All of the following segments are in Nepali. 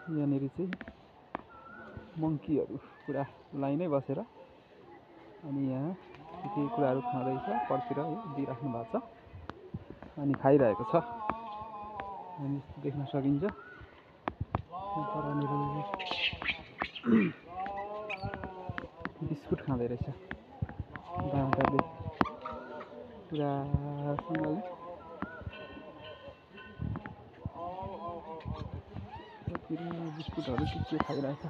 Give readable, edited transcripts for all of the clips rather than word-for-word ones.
यहाँनिर चाहिँ मङ्कीहरू पुरा लाइनै बसेर अनि यहाँ के कुराहरू खाँदैछ, परतिर है दिइराख्नु भएको छ अनि खाइरहेको छ। अनि यस्तो देख्न सकिन्छ। बिस्कुट खाँदै रहेछ बाँदरले पुरासँगले। बिस्कुटहरू के खाइरहेछ।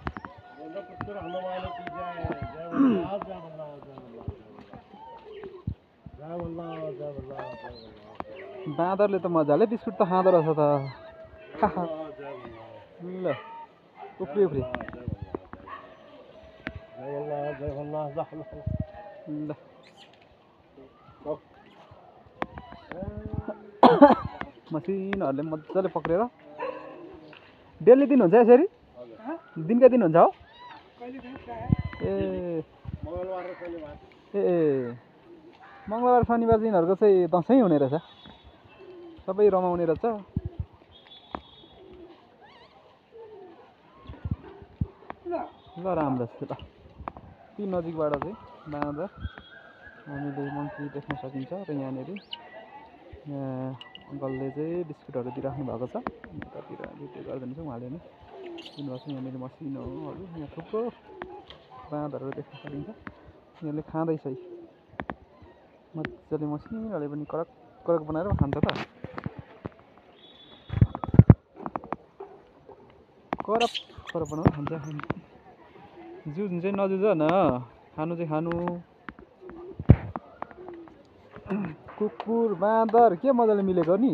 बाँदरले त मजाले बिस्कुट त खाँदो रहेछ त। ल उफ्री उफ्री ल मसिनहरूले मजाले पक्रेर डेली दिनुहुन्छ यसरी? दिनका दिन हुन्छ हो? ए मङ्गलबार शनिबार दिनहरूको चाहिँ दसैँ हुने रहेछ। सबै रमाउने रहेछ। ल राम्रो छ त। ती नजिकबाट चाहिँ बाँदर हामीले मङ्की देख्न सकिन्छ। र यहाँनिर अङ्कलले चाहिँ बिस्कुटहरू दिइराख्नु भएको छ। यतातिर भिडियो गर्दैन छ उहाँले नै दिनुभएको छ। यहाँनिर मसिनोहरू यहाँ थुप्रो बाँदरहरू देख्न सकिन्छ। यहाँले खाँदैछ मजाले। मसिनोले पनि कडक कडक बनाएर खान्छ त। कडक कडक बनाएर खान्छ। जुन चाहिँ नजुझ न, खानु चाहिँ खानु। कुकुर बाँदर के मजाले मिलेको नि।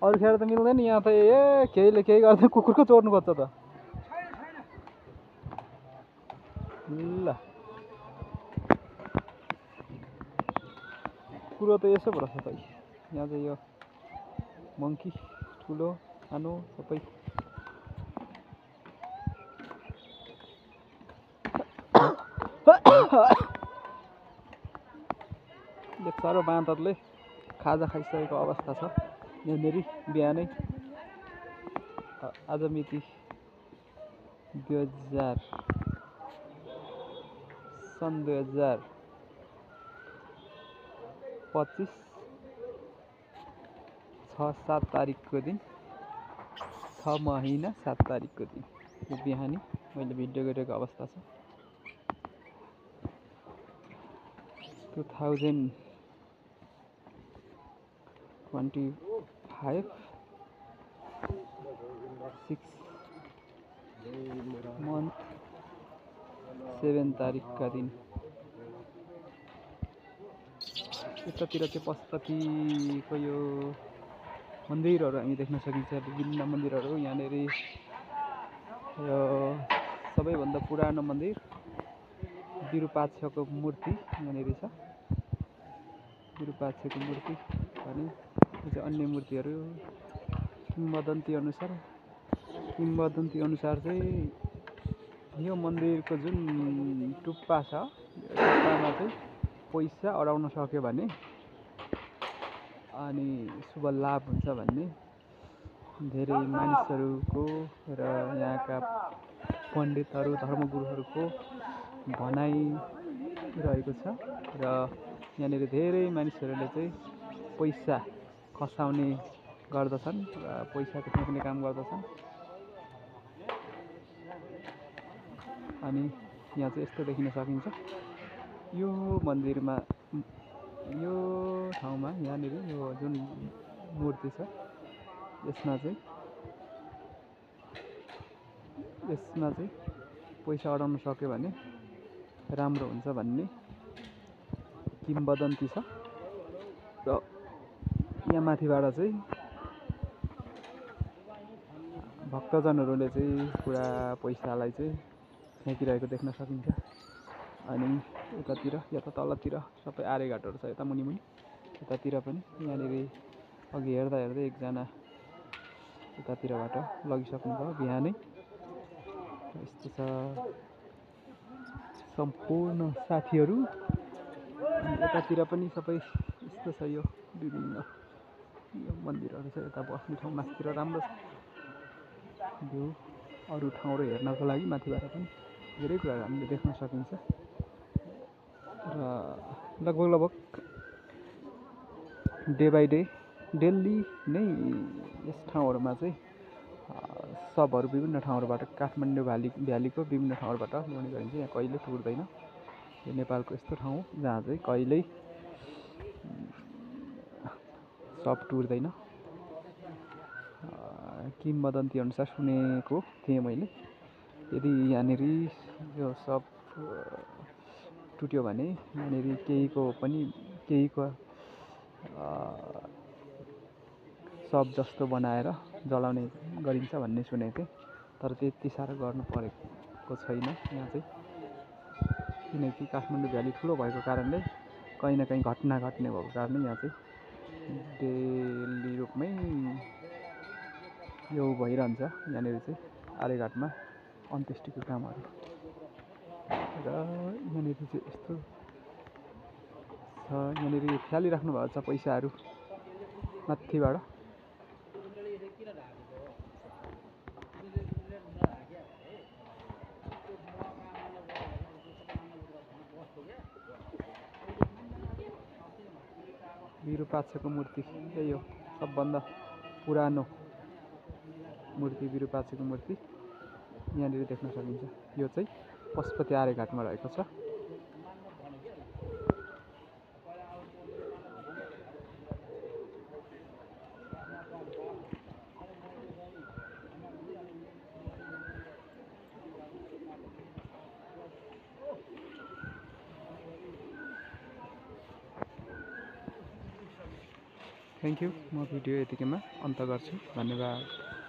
अरू खेर त मिल्दैन। यहाँ त केहीले केही गर्दा कुकुरको चोर्नु खोज्छ त। ल कुरो त यसो भन्छ त। यहाँ चाहिँ यो मङ्की ठुलो सानो सबै साह्रो बाँदरले खाजा खाइसकेको अवस्था छ। यहाँनिर बिहानै आज मिति 2025 6-7 तारिकको दिन, 6 महिना 7 तारिकको दिन यो बिहानी मैले भिडियो गरेको अवस्था छ। 2025 6 month 7 तारिकका दिन। यतातिर चाहिँ पशुपतिको यो मन्दिरहरू हामी देख्न सकिन्छ। विभिन्न मन्दिरहरू यहाँनिर यो सबैभन्दा पुरानो मन्दिर विरूपाक्षको मूर्ति यहाँनिर छ। विरूपाक्षको मूर्ति अनि अन्य मूर्तिहरू किंवदन्ती अनुसार चाहिँ यो मन्दिरको जुन टुप्पा छ, टुप्पामा चाहिँ पैसा अडाउन सक्यो भने अनि शुभ लाभ हुन्छ भन्ने धेरै मानिसहरूको र यहाँका पण्डितहरू धर्मगुरुहरूको भनाइ रहेको छ। र यहाँनिर धेरै मानिसहरूले चाहिँ पैसा खसाउने गर्दछन् र पैसा खसाउने काम गर्दछन्। अनि यहाँ चाहिँ यस्तो देखिन सकिन्छ। यो मन्दिरमा यो ठाउँमा यहाँनिर यो जुन मूर्ति छ यसमा चाहिँ पैसा अडाउन सक्यो भने राम्रो हुन्छ भन्ने किंवदन्ती छ। र यहाँ माथिबाट चाहिँ भक्तजनहरूले चाहिँ पुरा पैसालाई चाहिँ फ्याँकिरहेको देख्न सकिन्छ। अनि यतातिर या त तलतिर सबै आरेघाटहरू छ। यता मुनि यतातिर पनि यहाँनिर अघि हेर्दा एकजना यतातिरबाट लगिसक्नुभयो बिहानै। यस्तो छ सम्पूर्ण साथीहरू। यतातिर पनि सबै यस्तो छ। यो विभिन्न यो मन्दिरहरू छ। यता बस्ने ठाउँ माथितिर राम्रो छ भ्यू। अरू ठाउँहरू हेर्नको लागि माथिबाट पनि धेरै कुराहरू हामीले देख्न सकिन्छ र लगभग डे बाई डे डेली नै यस ठाउँहरूमा चाहिँ सबहरू विभिन्न ठाउँहरूबाट काठमाडौँ भ्यालीको विभिन्न ठाउँहरूबाट ल्याउने गरिन्छ। यहाँ कहिले टुट्दैन। यो नेपालको यस्तो ठाउँ हो जहाँ चाहिँ कहिल्यै सब टुट्दैन। किंवदन्ती अनुसार सुनेको थिएँ मैले, यदि यहाँनिर यो सब टुट्यो भने यहाँनिर केहीको सब जस्तो बनाएर जलाउने गरिन्छ भन्ने सुनेको थिएँ। तर त्यति साह्रो गर्नु परेको छैन यहाँ चाहिँ, किनकि काठमाडौँ भ्याली ठुलो भएको कारणले कहीँ न कहीँ घटना घट्ने भएको कारणले यहाँ चाहिँ डेली रूपमै यो भइरहन्छ। यहाँनिर चाहिँ आर्यघाटमा अन्त्येष्टिको कामहरू र यहाँनिर चाहिँ यस्तो छ। यहाँनिर फालिराख्नु भएको छ पैसाहरू माथिबाट। विरूपाक्षको मूर्ति यही हो सबभन्दा पुरानो मूर्ति। विरूपाक्षको मूर्ति यहाँनिर देख्न सकिन्छ। यो चाहिँ पशुपति आर्यघाटमा रहेको छ। Thank you. म भिडियो यतिकैमा अन्त गर्छु। धन्यवाद।